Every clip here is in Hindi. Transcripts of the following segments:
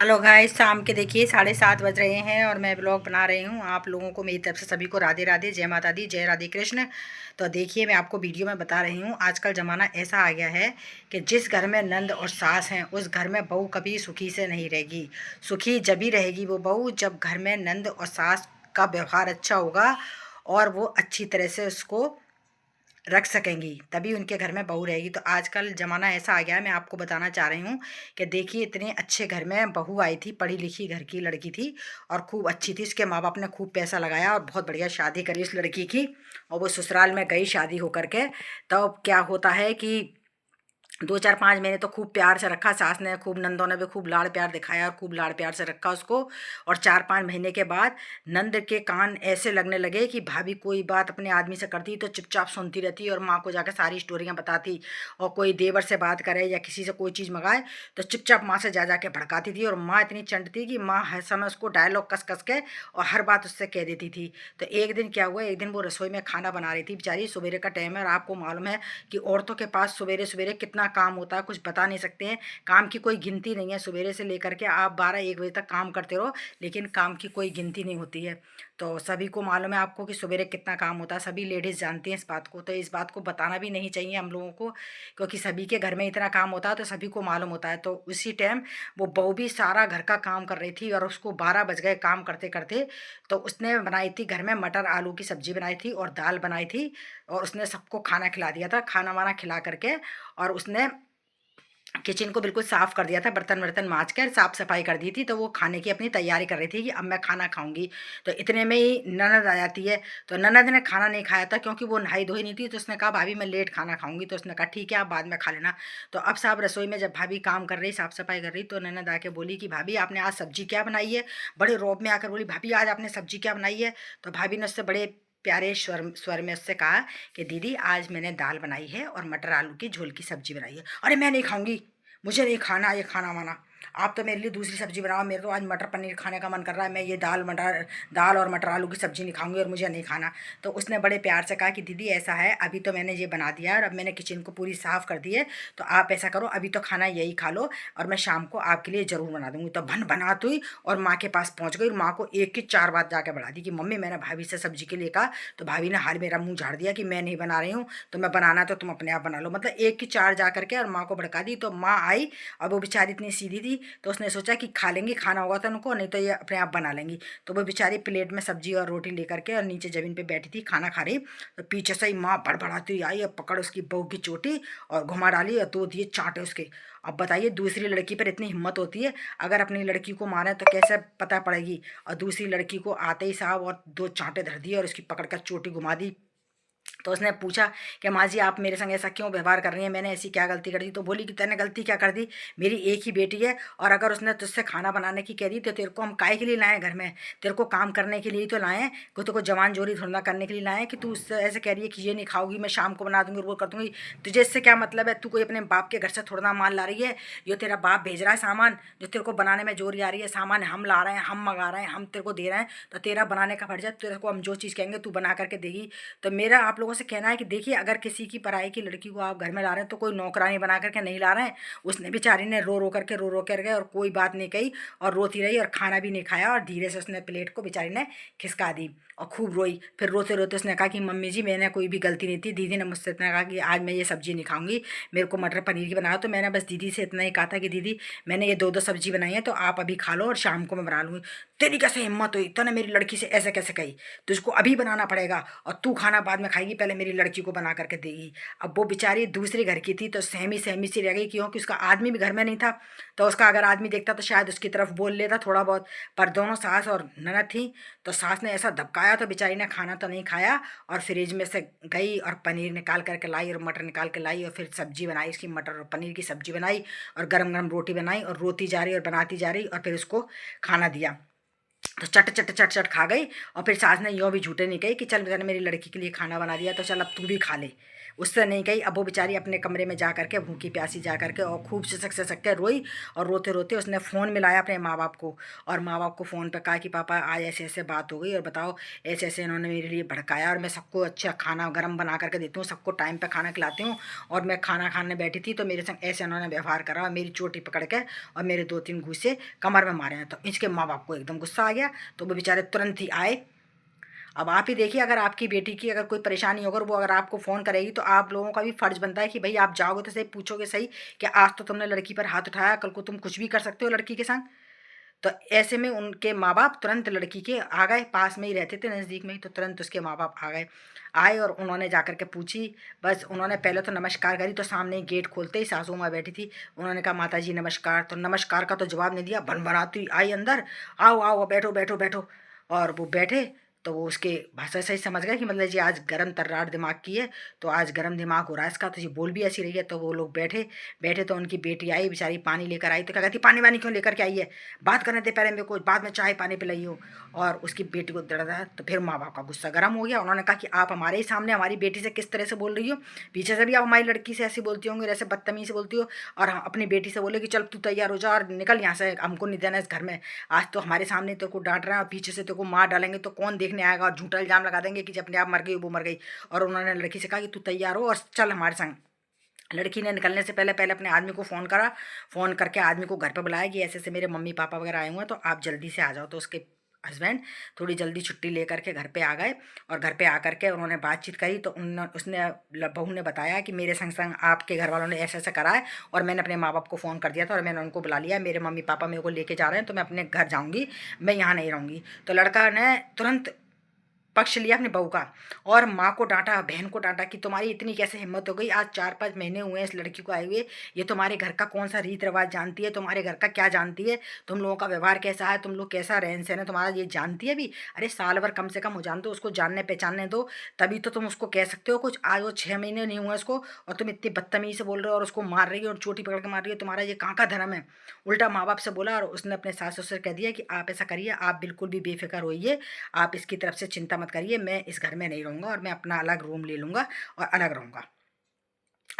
हेलो गाइस, शाम के देखिए 7:30 बज रहे हैं और मैं ब्लॉग बना रही हूँ। आप लोगों को मेरी तरफ से सभी को राधे राधे, जय माता दी, जय राधे कृष्ण। तो देखिए, मैं आपको वीडियो में बता रही हूँ, आजकल ज़माना ऐसा आ गया है कि जिस घर में नंद और सास हैं उस घर में बहू कभी सुखी से नहीं रहेगी। सुखी जब ही रहेगी वो बहू जब घर में नंद और सास का व्यवहार अच्छा होगा और वो अच्छी तरह से उसको रख सकेंगी, तभी उनके घर में बहू रहेगी। तो आजकल ज़माना ऐसा आ गया है, मैं आपको बताना चाह रही हूँ कि देखिए, इतने अच्छे घर में बहू आई थी, पढ़ी लिखी घर की लड़की थी और खूब अच्छी थी। उसके माँ बाप ने खूब पैसा लगाया और बहुत बढ़िया शादी करी उस लड़की की। और वो ससुराल में गई शादी होकर के। तब क्या होता है कि 2 4 5 महीने तो खूब प्यार से रखा सास ने, खूब नंदों ने भी खूब लाड़ प्यार दिखाया और खूब लाड़ प्यार से रखा उसको। और 4 5 महीने के बाद नंद के कान ऐसे लगने लगे कि भाभी कोई बात अपने आदमी से करती तो चुपचाप सुनती रहती और माँ को जाकर सारी स्टोरियाँ बताती। और कोई देवर से बात करे या किसी से कोई चीज़ मंगाए तो चुपचाप माँ से जा जा के भड़काती थी। और माँ इतनी चंट थी कि माँ हर समय उसको डायलॉग कस कस के और हर बात उससे कह देती थी। तो एक दिन क्या हुआ, एक दिन वो रसोई में खाना बना रही थी बेचारी, सवेरे का टाइम है और आपको मालूम है कि औरतों के पास सवेरे सवेरे कितना काम होता है, कुछ बता नहीं सकते हैं। काम की कोई गिनती नहीं है, सवेरे से लेकर के आप 12 1 बजे तक काम करते रहो, लेकिन काम की कोई गिनती नहीं होती है। तो सभी को मालूम है आपको कि सवेरे कितना काम होता है, सभी लेडीज़ जानती हैं इस बात को। तो इस बात को बताना भी नहीं चाहिए हम लोगों को, क्योंकि सभी के घर में इतना काम होता है तो सभी को मालूम होता है। तो उसी टाइम वो बहू भी सारा घर का काम कर रही थी और उसको 12 बज गए काम करते करते। तो उसने बनाई थी घर में मटर आलू की सब्जी बनाई थी और दाल बनाई थी। और उसने सबको खाना खिला दिया था, खाना वाना खिला करके। और उसने किचन को बिल्कुल साफ़ कर दिया था, बर्तन वर्तन माँज कर साफ़ सफाई कर दी थी। तो वो खाने की अपनी तैयारी कर रही थी कि अब मैं खाना खाऊंगी। तो इतने में ही ननद आ जाती है। तो ननद ने खाना नहीं खाया था क्योंकि वो नहाई धोई नहीं थी। तो उसने कहा भाभी मैं लेट खाना खाऊंगी। तो उसने कहा ठीक है, आप बाद में खा लेना। तो अब साहब रसोई में जब भाभी काम कर रही, साफ़ सफाई कर रही, तो ननद आके बोली कि भाभी आपने आज सब्जी क्या बनाई है। बड़े रौब में आकर बोली भाभी आज आपने सब्जी क्या बनाई है। तो भाभी ने उससे बड़े प्यारे स्वर में उससे कहा कि दीदी आज मैंने दाल बनाई है और मटर आलू की झोल की सब्जी बनाई है। अरे मैं नहीं खाऊंगी, मुझे नहीं खाना ये खाना वाना। आप तो मेरे लिए दूसरी सब्जी बनाओ, मेरे तो आज मटर पनीर खाने का मन कर रहा है, मैं ये दाल और मटर आलू की सब्जी नहीं खाऊंगी और मुझे नहीं खाना। तो उसने बड़े प्यार से कहा कि दीदी ऐसा है, अभी तो मैंने ये बना दिया और अब मैंने किचन को पूरी साफ़ कर दी है। तो आप ऐसा करो, अभी तो खाना यही खा लो और मैं शाम को आपके लिए ज़रूर बना दूँगी। तो भन बनात हुई और माँ के पास पहुँच गई और माँ को एक की 4 बात जाके बढ़ा दी कि मम्मी मैंने भाभी से सब्जी के लिए कहा। तो भाभी ने हाल मेरा मुँह झाड़ दिया कि मैं नहीं बना रही हूँ, तो मैं बनाना तो तुम अपने आप बना लो। मतलब एक की 4 जा करके और माँ को भड़का दी। तो माँ आई, अब वो बेचारी इतनी सीधी थी तो उसने सोचा कि खा लेंगी, खाना होगा तो उनको, नहीं तो ये अपने आप बना लेंगी। तो वो बेचारी प्लेट में सब्जी और रोटी लेकर के और नीचे ज़मीन पे बैठी थी खाना खा रही। तो पीछे से ही माँ बड़बड़ाती हुई आई और पकड़ उसकी बहू की चोटी और घुमा डाली और 2 दिए चांटे उसके। अब बताइए, दूसरी लड़की पर इतनी हिम्मत होती है, अगर अपनी लड़की को मारे तो कैसे पता पड़ेगी। और दूसरी लड़की को आते ही साहब और 2 चांटे धर दिए और उसकी पकड़ कर चोटी घुमा दी। तो उसने पूछा कि माँ जी आप मेरे संग ऐसा क्यों व्यवहार कर रही हैं, मैंने ऐसी क्या गलती कर दी। तो बोली कि तैने गलती क्या कर दी, मेरी एक ही बेटी है और अगर उसने तुझसे खाना बनाने की कह दी तो तेरे को हम काहे के लिए लाएं घर में, तेरे को काम करने के लिए ही तो लाएं, कोई तेरे को जवान जोरी थोड़ा ना करने के लिए लाएं कि तू उससे ऐसे कह रही है कि ये नहीं खाओगी मैं शाम को बना दूंगी और वो कर दूंगी। तुझे इससे क्या मतलब है, तू कोई अपने बाप के घर से थोड़ा ना माल ला रही है, जो तेरा बाप भेज रहा है सामान, जो तेरे को बनाने में जोरी आ रही है, सामान हम ला रहे हैं, हम मंगा रहे हैं, हम तेरे को दे रहे हैं। तो तेरा बनाने का फर्ज है, तेरे को हम जो चीज़ कहेंगे तू बना करके देगी। तो मेरा आप लोगों से कहना है कि देखिए, अगर किसी की पराई की लड़की को आप घर में ला रहे हैं तो कोई नौकरानी बना करके नहीं ला रहे हैं। उसने बेचारी ने रो रो करके और कोई बात नहीं कही और रोती रही और खाना भी नहीं खाया और धीरे से उसने प्लेट को बेचारी ने खिसका दी और खूब रोई। फिर रोते रोते उसने कहा कि मम्मी जी मैंने कोई भी गलती नहीं थी, दीदी ने मुझसे इतना कहा कि आज मैं ये सब्जी नहीं खाऊंगी, मेरे को मटर पनीर की बनाओ। तो मैंने बस दीदी से इतना ही कहा था कि दीदी मैंने ये 2 2 सब्जी बनाई है तो आप अभी खा लो और शाम को मैं बना लूँगी। तेरी कैसे हिम्मत हुई, तूने मेरी लड़की से ऐसे कैसे कही, तुझको अभी बनाना पड़ेगा और तू खाना बाद में खाएगी, पहले मेरी लड़की को बना करके देगी। अब वो बेचारी दूसरे घर की थी तो सहमी सहमी सी रह गई, क्योंकि उसका आदमी भी घर में नहीं था। तो उसका अगर आदमी देखता तो शायद उसकी तरफ बोल लेता थोड़ा बहुत। पर दोनों सास और ननद थी, तो सास ने ऐसा धबकाया तो बेचारी ने खाना तो नहीं खाया और फ्रिज में से गई और पनीर निकाल करके लाई और मटर निकाल के लाई और फिर सब्जी बनाई, उसकी मटर और पनीर की सब्जी बनाई और गरम गरम रोटी बनाई और रोती जा रही और बनाती जा रही और फिर उसको खाना दिया। तो चट चट चट चट खा गई। और फिर सास ने यूँ भी झूठे नहीं कही कि चल मैंने मेरी लड़की के लिए खाना बना दिया तो चल अब तू भी खा ले। उससे नहीं गई। अब वो बेचारी अपने कमरे में जा करके भूखी प्यासी जा करके और खूब सिसक के रोई, और रोते रोते उसने फ़ोन मिलाया अपने माँ बाप को, और माँ बाप को फ़ोन पे कहा कि पापा आज ऐसे ऐसे बात हो गई, और बताओ ऐसे ऐसे इन्होंने मेरे लिए भड़काया, और मैं सबको अच्छा खाना गर्म बना करके देती हूँ, सबको टाइम पे खाना खिलाती हूँ, और मैं खाना खाने बैठी थी तो मेरे संग ऐसे इन्होंने व्यवहार करा, और मेरी चोटी पकड़ के और मेरे 2-3 घूंसे कमर में मारे हैं। तो इसके माँ बाप को एकदम गुस्सा आ गया, तो वो बेचारे तुरंत ही आए। अब आप ही देखिए, अगर आपकी बेटी की अगर कोई परेशानी होगी और वो अगर आपको फ़ोन करेगी, तो आप लोगों का भी फ़र्ज़ बनता है कि भाई आप जाओगे तो सही, पूछोगे सही कि आज तो तुमने लड़की पर हाथ उठाया, कल को तुम कुछ भी कर सकते हो लड़की के संग। तो ऐसे में उनके माँ बाप तुरंत लड़की के आ गए, पास में ही रहते थे नज़दीक में ही, तो तुरंत उसके माँ बाप आ गए, आए और उन्होंने जा कर के पूछी। बस उन्होंने पहले तो नमस्कार करी, तो सामने ही गेट खोलते ही सासू माँ बैठी थी। उन्होंने कहा माता जी नमस्कार, तो नमस्कार का तो जवाब नहीं दिया, भन-भनाती आई अंदर, आओ आओ बैठो बैठो बैठो। और वो बैठे, तो वो उसके भाषा से ही समझ गए कि मतलब जी आज गरम तर्रार दिमाग की है, तो आज गरम दिमाग हो रहा है इसका, तो ये बोल भी ऐसी रही है। तो वो लोग बैठे बैठे, तो उनकी बेटी आई बेचारी, पानी लेकर आई, तो क्या कहती पानी वानी क्यों लेकर के आई है, बात करने दे पहले मेरे को, बाद में चाय पानी पिलाई हो। और उसकी बेटी को दर्द, तो फिर माँ बाप का गुस्सा गर्म हो गया। उन्होंने कहा कि आप हमारे ही सामने हमारी बेटी से किस तरह से बोल रही हो, पीछे से भी आप हमारी लड़की से ऐसी बोलती होंगी, ऐसे बदतमीज से बोलती हो, और अपनी बेटी से बोले कि चल तू तैयार हो जा और निकल यहाँ से, हमको नहीं देना इस घर में। आज तो हमारे सामने तो को डांट रहे हैं और पीछे से तो को मार डालेंगे, तो कौन देखने आएगा, और झूठा इल्जाम लगा देंगे कि जब अपने आप मर गई वो मर गई। और उन्होंने लड़की से कहा कि तू तैयार हो और चल हमारे संग। लड़की ने निकलने से पहले पहले अपने आदमी को फ़ोन करा, फ़ोन करके आदमी को घर पे बुलाया कि ऐसे ऐसे मेरे मम्मी पापा वगैरह आए हुए हैं, तो आप जल्दी से आ जाओ। तो उसके हस्बैंड थोड़ी जल्दी छुट्टी लेकर के घर पे आ गए, और घर पे आकर के उन्होंने बातचीत करी, तो उसने बहू ने बताया कि मेरे संग संग आपके घर वालों ने ऐसा ऐसा करा है, और मैंने अपने माँ बाप को फ़ोन कर दिया था और मैंने उनको बुला लिया, मेरे मम्मी पापा मेरे को लेके जा रहे हैं, तो मैं अपने घर जाऊँगी, मैं यहाँ नहीं रहूँगी। तो लड़का ने तुरंत पक्ष लिया अपनी बहू का, और माँ को डांटा, बहन को डांटा कि तुम्हारी इतनी कैसे हिम्मत हो गई, आज 4-5 महीने हुए हैं इस लड़की को आए हुए, ये तुम्हारे घर का कौन सा रीत रिवाज जानती है, तुम्हारे घर का क्या जानती है, तुम लोगों का व्यवहार कैसा है, तुम लोग कैसा रहन सहन है तुम्हारा, ये जानती है भी। अरे साल भर कम से कम हो जान दो, उसको जानने पहचानने दो, तभी तो तुम उसको कह सकते हो कुछ। आज वो 6 महीने नहीं हुए उसको, और तुम इतनी बदतमीजी से बोल रहे हो और उसको मार रही हो और चोटी पकड़ के मार रही हो, तुम्हारा ये कहाँ का धर्म है। उल्टा माँ बाप से बोला, और उसने अपने सास ससुर से कह दिया कि आप ऐसा करिए, आप बिल्कुल भी बेफिक्र होइए, आप इसकी तरफ से चिंता मत करिए, मैं इस घर में नहीं रहूँगा और मैं अपना अलग रूम ले लूँगा और अलग रहूँगा।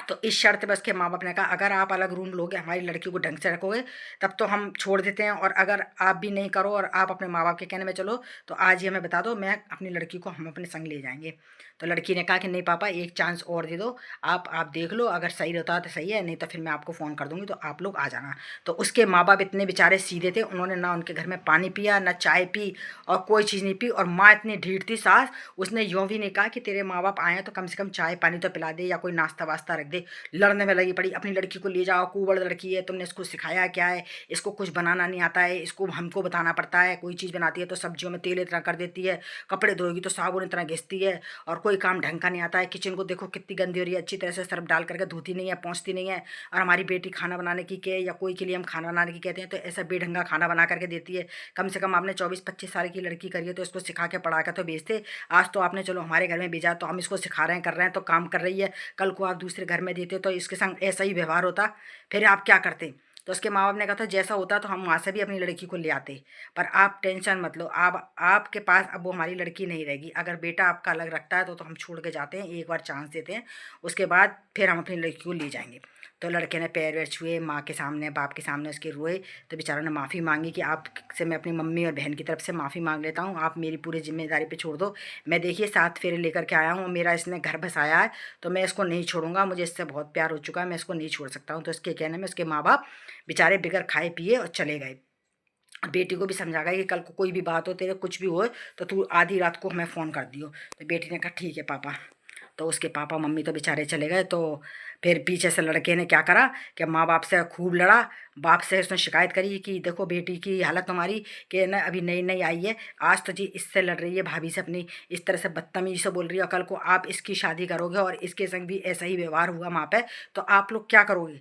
तो इस शर्त पे उसके माँ बाप ने कहा अगर आप अलग रूम लोगे, हमारी लड़की को ढंग से रखोगे, तब तो हम छोड़ देते हैं, और अगर आप भी नहीं करो और आप अपने माँ बाप के कहने में चलो, तो आज ही हमें बता दो, मैं अपनी लड़की को हम अपने संग ले जाएंगे। तो लड़की ने कहा कि नहीं पापा, एक चांस और दे दो, आप देख लो, अगर सही रहता है तो सही है, नहीं तो फिर मैं आपको फ़ोन कर दूँगी, तो आप लोग आ जाना। तो उसके माँ बाप इतने बेचारे सीधे थे, उन्होंने ना उनके घर में पानी पिया, ना चाय पी, और कोई चीज़ नहीं पी। और माँ इतनी ढीठ थी सास, उसने यूँ भी नहीं कहा कि तेरे माँ बाप आए हैं तो कम से कम चाय पानी तो पिला दे या कोई नाश्ता वास्ता रख दे। लड़ने में लगी पड़ी, अपनी लड़की को ले जाओ, कुंवड़ लड़की है, तुमने इसको सिखाया क्या है, इसको कुछ बनाना नहीं आता है, इसको हमको बताना पड़ता है, कोई चीज़ बनाती है तो सब्जियों में तेल इतना कर देती है, कपड़े धोएगी तो साबुन इतना घिसती है, और कोई काम ढंग का नहीं आता है। किचन को देखो कितनी गंदी हो रही है, अच्छी तरह से सर्फ डाल करके धोती नहीं है, पहुँचती नहीं है। और हमारी बेटी खाना बनाने की कहे या कोई के लिए हम खाना बनाने की कहते हैं तो ऐसा बेढंगा खाना बना करके देती है। कम से कम आपने 24-25 साल की लड़की करी है तो इसको सिखा के पढ़ा के तो भेजते। आज तो आपने चलो हमारे घर में भेजा, तो हम इसको सिखा रहे हैं, कर रहे हैं, तो काम कर रही है, कल को आप दूसरे घर में देते तो इसके संग ऐसा ही व्यवहार होता, फिर आप क्या करते। तो उसके माँ बाप ने कहा था जैसा होता तो हम वहाँ से भी अपनी लड़की को ले आते, पर आप टेंशन मत लो, आप आपके पास अब वो हमारी लड़की नहीं रहेगी। अगर बेटा आपका अलग रखता है तो हम छोड़ के जाते हैं, एक बार चांस देते हैं, उसके बाद फिर हम अपनी लड़की को ले जाएंगे। तो लड़के ने पैर वैर छुए, माँ के सामने बाप के सामने उसके रोए। तो बेचारों ने माफ़ी मांगी कि आपसे मैं अपनी मम्मी और बहन की तरफ से माफ़ी मांग लेता हूँ, आप मेरी पूरी जिम्मेदारी पे छोड़ दो। मैं देखिए 7 फेरे लेकर के आया हूँ, मेरा इसने घर बसाया है, तो मैं इसको नहीं छोड़ूंगा, मुझे इससे बहुत प्यार हो चुका है, मैं इसको नहीं छोड़ सकता हूँ। तो इसके कहने में उसके माँ बाप बेचारे बिगड़ खाए पिए और चले गए। बेटी को भी समझा गया कि कल को कोई भी बात हो, तेरे कुछ भी हो, तो तू आधी रात को हमें फ़ोन कर दियो। तो बेटी ने कहा ठीक है पापा। तो उसके पापा मम्मी तो बेचारे चले गए। तो फिर पीछे से लड़के ने क्या करा कि माँ बाप से खूब लड़ा, बाप से उसने शिकायत करी कि देखो बेटी की हालत तुम्हारी, कि ना अभी नई नई आई है, आज तो जी इससे लड़ रही है, भाभी से अपनी इस तरह से बदतमीजी से बोल रही है, और कल को आप इसकी शादी करोगे और इसके संग भी ऐसा ही व्यवहार हुआ माँ पे, तो आप लोग क्या करोगे।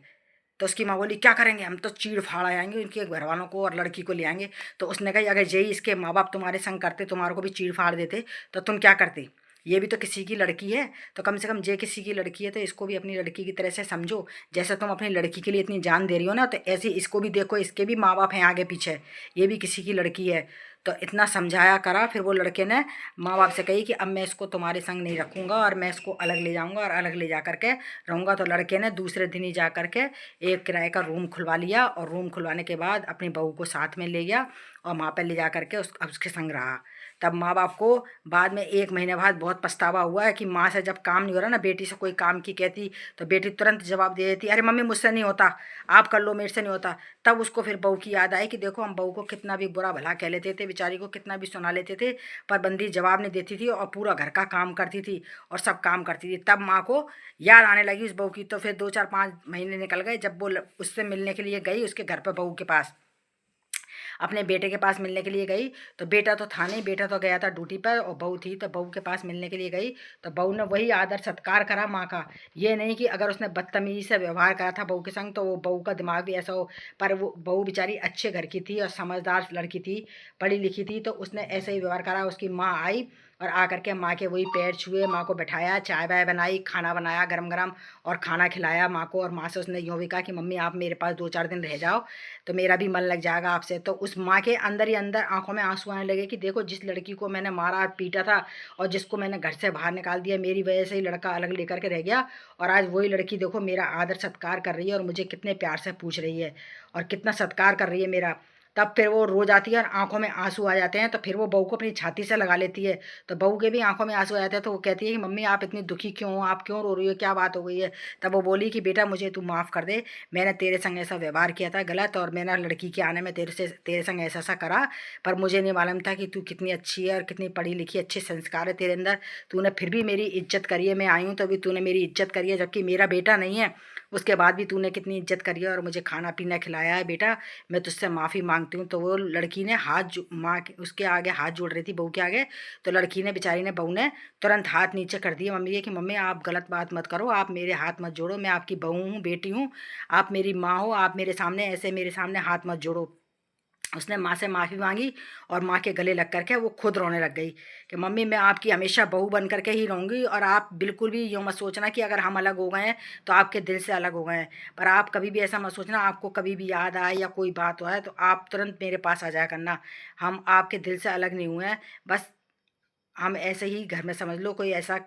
तो उसकी माँ बोली क्या करेंगे, हम तो चीड़ फाड़ आएंगे उनके घर वालों को और लड़की को ले आएंगे। तो उसने कहा अगर यही इसके माँ बाप तुम्हारे संग करते, तुम्हारे को भी चीड़ फाड़ देते, तो तुम क्या करते। ये भी तो किसी की लड़की है, तो कम से कम ये किसी की लड़की है तो इसको भी अपनी लड़की की तरह से समझो। जैसे तुम अपनी लड़की के लिए इतनी जान दे रही हो ना, तो ऐसे इसको भी देखो, इसके भी माँ बाप हैं आगे पीछे, ये भी किसी की लड़की है। तो इतना समझाया करा। फिर वो लड़के ने माँ बाप से कही कि अब मैं इसको तुम्हारे संग नहीं रखूँगा और मैं इसको अलग ले जाऊँगा और अलग ले जा करके रहूँगा। तो लड़के ने दूसरे दिन ही जा करके एक किराए का रूम खुलवा लिया और रूम खुलवाने के बाद अपनी बहू को साथ में ले गया और वहाँ पर ले जा करके उसके संग रहा। तब माँ बाप को बाद में 1 महीने बाद बहुत पछतावा हुआ है कि माँ से जब काम नहीं हो रहा ना, बेटी से कोई काम की कहती तो बेटी तुरंत जवाब दे देती, अरे मम्मी मुझसे नहीं होता, आप कर लो, मेरे से नहीं होता। तब उसको फिर बहू की याद आई कि देखो हम बहू को कितना भी बुरा भला कह लेते थे, बेचारी को कितना भी सुना लेते थे, पर बंदी जवाब नहीं देती थी और पूरा घर का काम करती थी और सब काम करती थी। तब माँ को याद आने लगी उस बहू की। तो फिर 2 4 5 महीने निकल गए। जब वो उससे मिलने के लिए गई उसके घर पर, बहू के पास, अपने बेटे के पास मिलने के लिए गई, तो बेटा तो था नहीं, बेटा तो गया था ड्यूटी पर और बहू थी। तो बहू के पास मिलने के लिए गई तो बहू ने वही आदर सत्कार करा माँ का। ये नहीं कि अगर उसने बदतमीजी से व्यवहार करा था बहू के संग तो वो बहू का दिमाग भी ऐसा हो, पर वो बहू बेचारी अच्छे घर की थी और समझदार लड़की थी, पढ़ी लिखी थी, तो उसने ऐसे ही व्यवहार करा। उसकी माँ आई और आकर के माँ के वही पैर छुए, माँ को बैठाया, चाय वाय बनाई, खाना बनाया गरम गरम और खाना खिलाया माँ को। और माँ से उसने यूँ भी कहा कि मम्मी आप मेरे पास 2 4 दिन रह जाओ तो मेरा भी मन लग जाएगा आपसे। तो उस माँ के अंदर ही अंदर आंखों में आंसू आने लगे कि देखो जिस लड़की को मैंने मारा पीटा था और जिसको मैंने घर से बाहर निकाल दिया, मेरी वजह से ही लड़का अलग लेकर के रह गया, और आज वही लड़की देखो मेरा आदर सत्कार कर रही है और मुझे कितने प्यार से पूछ रही है और कितना सत्कार कर रही है मेरा। तब फिर वो रो जाती है और आंखों में आंसू आ जाते हैं। तो फिर वो बहू को अपनी छाती से लगा लेती है, तो बहू के भी आंखों में आंसू आ जाते हैं। तो वो कहती है कि मम्मी आप इतनी दुखी क्यों हो, आप क्यों रो रही हो, क्या बात हो गई है। तब वो बोली कि बेटा मुझे तू माफ़ कर दे, मैंने तेरे संग ऐसा व्यवहार किया था गलत, और मैंने लड़की के आने में तेरे संग ऐसा ऐसा करा, पर मुझे नहीं मालूम था कि तू कितनी अच्छी है और कितनी पढ़ी लिखी, अच्छे संस्कार है तेरे अंदर, तूने फिर भी मेरी इज्जत करी है। मैं आई हूँ तो भी तूने मेरी इज्जत करी है, जबकि मेरा बेटा नहीं है, उसके बाद भी तूने कितनी इज्जत करी है और मुझे खाना पीना खिलाया है। बेटा मैं तुझसे माफ़ी मांगती हूँ। तो वो लड़की ने माँ के उसके आगे हाथ जोड़ रही थी बहू के आगे, तो लड़की ने बेचारी ने बहू ने तुरंत हाथ नीचे कर दिए मम्मी के कि मम्मी आप गलत बात मत करो, आप मेरे हाथ मत जोड़ो, मैं आपकी बहू हूँ, बेटी हूँ, आप मेरी माँ हो, आप मेरे सामने ऐसे मेरे सामने हाथ मत जोड़ो। उसने माँ से माफ़ी मांगी और माँ के गले लग करके वो खुद रोने लग गई कि मम्मी मैं आपकी हमेशा बहू बन करके ही रहूँगी, और आप बिल्कुल भी यूँ मत सोचना कि अगर हम अलग हो गए हैं तो आपके दिल से अलग हो गए हैं, पर आप कभी भी ऐसा मत सोचना, आपको कभी भी याद आए या कोई बात हो है तो आप तुरंत मेरे पास आ जाया करना, हम आपके दिल से अलग नहीं हुए हैं, बस हम ऐसे ही घर में समझ लो कोई ऐसा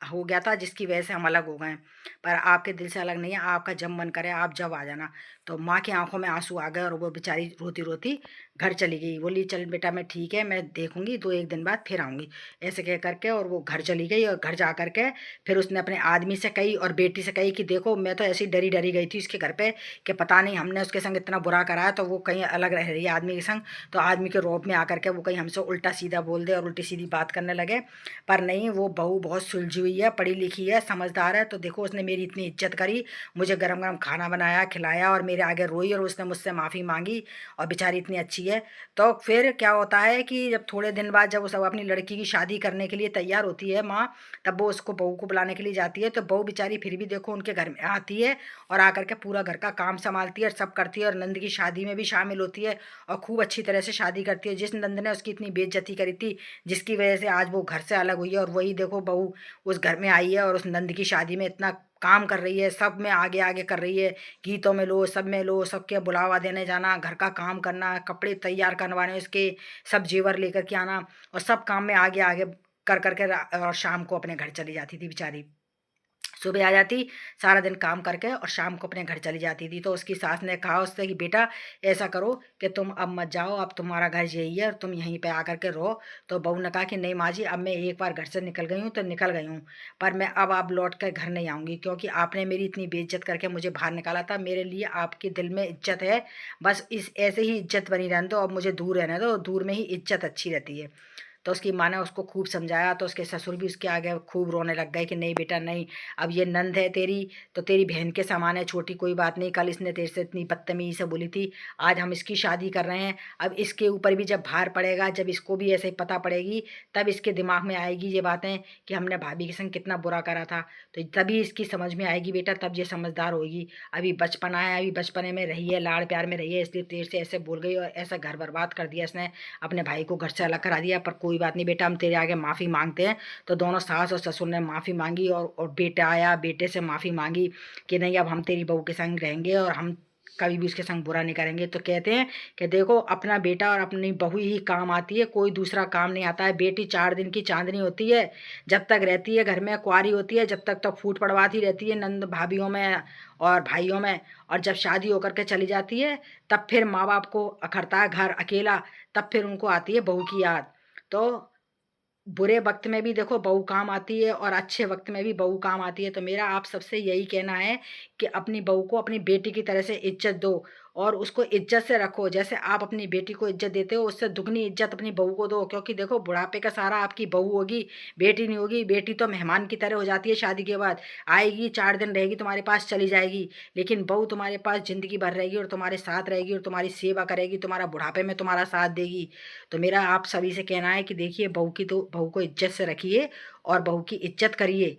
हो गया था जिसकी वजह से हम अलग हो गए हैं, पर आपके दिल से अलग नहीं है, आपका जब मन करे आप जब आ जाना। तो माँ की आंखों में आंसू आ गए और वो बेचारी रोती रोती घर चली गई। बोली चल बेटा मैं ठीक है, मैं देखूंगी 2 1 दिन बाद फिर आऊँगी, ऐसे कह करके और वो घर चली गई। और घर जा करके फिर उसने अपने आदमी से कही और बेटी से कही कि देखो मैं तो ऐसी डरी डरी गई थी उसके घर पे कि पता नहीं हमने उसके संग इतना बुरा करा है तो वो कहीं अलग रह रही है आदमी के संग, तो आदमी के रौब में आकर के वो कहीं हमसे उल्टा सीधा बोल दे और उल्टी सीधी बात करने लगे। पर नहीं, वो बहू बहुत सुलझी हुई है, पढ़ी लिखी है, समझदार है। तो देखो उसने मेरी इतनी इज्जत करी, मुझे गरम गरम खाना बनाया खिलाया और मेरे आगे रोई और उसने मुझसे माफ़ी मांगी, और बेचारी इतनी अच्छी है। तो फिर क्या होता है कि जब थोड़े दिन बाद जब वो सब अपनी लड़की की शादी करने के लिए तैयार होती है माँ, तब वो उसको बहू को बुलाने के लिए जाती है। तो बहू बेचारी फिर भी देखो उनके घर में आती है और आकर के पूरा घर का काम संभालती है और सब करती है, और नंद की शादी में भी शामिल होती है और खूब अच्छी तरह से शादी करती है। जिस नंद ने उसकी इतनी बेइज्जती करी थी, जिसकी वजह से आज वो घर से अलग हुई है, और वही देखो बहू उस घर में आई है और उस नंद की शादी में इतना काम कर रही है, सब में आगे आगे कर रही है, गीतों में लो, सब में लो, सबके बुलावा देने जाना, घर का काम करना, कपड़े तैयार करवाने उसके, सब जेवर लेकर के आना, और सब काम में आगे आगे कर करके और शाम को अपने घर चली जाती थी बेचारी। सुबह आ जाती, सारा दिन काम करके और शाम को अपने घर चली जाती थी। तो उसकी सास ने कहा उससे कि बेटा ऐसा करो कि तुम अब मत जाओ, अब तुम्हारा घर यही है और तुम यहीं पे आकर के रहो। तो बहू ने कहा कि नहीं माँ जी, अब मैं एक बार घर से निकल गई हूँ तो निकल गई हूँ, पर मैं अब लौट कर घर नहीं आऊँगी, क्योंकि आपने मेरी इतनी बेइज्जत करके मुझे बाहर निकाला था, मेरे लिए आपके दिल में इज्जत है, बस इस ऐसे ही इज्जत बनी रहने दो, अब मुझे दूर रहने दो, दूर में ही इज्जत अच्छी रहती है। तो उसकी माँ ने उसको खूब समझाया, तो उसके ससुर भी उसके आगे खूब रोने लग गए कि नहीं बेटा नहीं, अब ये नंद है तेरी तो तेरी बहन के समान है, छोटी कोई बात नहीं, कल इसने तेरे से इतनी बदतमीजी से बोली थी, आज हम इसकी शादी कर रहे हैं, अब इसके ऊपर भी जब भार पड़ेगा, जब इसको भी ऐसे ही पता पड़ेगी, तब इसके दिमाग में आएगी ये बातें कि हमने भाभी के संग कितना बुरा करा था, तो तभी इसकी समझ में आएगी बेटा, तब ये समझदार होगी। अभी बचपना है, अभी बचपने में रही है, लाड़ प्यार में रही है, इसलिए तेरे से ऐसे बोल गई और ऐसा घर बर्बाद कर दिया इसने, अपने भाई को घर से अलग करा दिया। पर कोई बात नहीं बेटा, हम तेरे आगे माफ़ी मांगते हैं। तो दोनों सास और ससुर ने माफ़ी मांगी, और बेटा आया, बेटे से माफ़ी मांगी कि नहीं अब हम तेरी बहू के संग रहेंगे और हम कभी भी उसके संग बुरा नहीं करेंगे। तो कहते हैं कि देखो अपना बेटा और अपनी बहू ही काम आती है, कोई दूसरा काम नहीं आता है। बेटी 4 दिन की चांदनी होती है, जब तक रहती है घर में कुंवारी होती है, जब तक तो फूट पड़वाती रहती है नंद भाभीियों में और भाइयों में। और जब शादी होकर के चली जाती है तब फिर माँ बाप को अखरता है घर अकेला, तब फिर उनको आती है बहू की याद। तो बुरे वक्त में भी देखो बहू काम आती है और अच्छे वक्त में भी बहू काम आती है। तो मेरा आप सबसे यही कहना है कि अपनी बहू को अपनी बेटी की तरह से इज्जत दो और उसको इज्जत से रखो। जैसे आप अपनी बेटी को इज्जत देते हो उससे दुगनी इज्जत अपनी बहू को दो, क्योंकि देखो बुढ़ापे का सहारा आपकी बहू होगी, बेटी नहीं होगी। बेटी तो मेहमान की तरह हो जाती है शादी के बाद, आएगी 4 दिन रहेगी तुम्हारे पास चली जाएगी, लेकिन बहू तुम्हारे पास ज़िंदगी भर रहेगी और तुम्हारे साथ रहेगी और तुम्हारी सेवा करेगी, तुम्हारा बुढ़ापे में तुम्हारा साथ देगी। तो मेरा आप सभी से कहना है कि देखिए बहू की तो बहू को इज्जत से रखिए और बहू की इज्जत करिए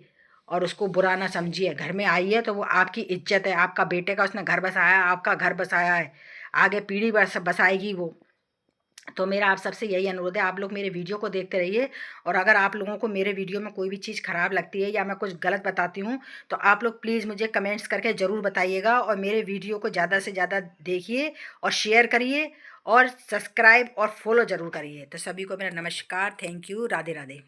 और उसको बुरा ना समझिए। घर में आई है तो वो आपकी इज्जत है, आपका बेटे का उसने घर बसाया, आपका घर बसाया है, आगे पीढ़ी बसाएगी वो। तो मेरा आप सबसे यही अनुरोध है, आप लोग मेरे वीडियो को देखते रहिए और अगर आप लोगों को मेरे वीडियो में कोई भी चीज़ ख़राब लगती है या मैं कुछ गलत बताती हूँ तो आप लोग प्लीज़ मुझे कमेंट्स करके ज़रूर बताइएगा और मेरे वीडियो को ज़्यादा से ज़्यादा देखिए और शेयर करिए और सब्सक्राइब और फॉलो ज़रूर करिए। तो सभी को मेरा नमस्कार, थैंक यू, राधे राधे।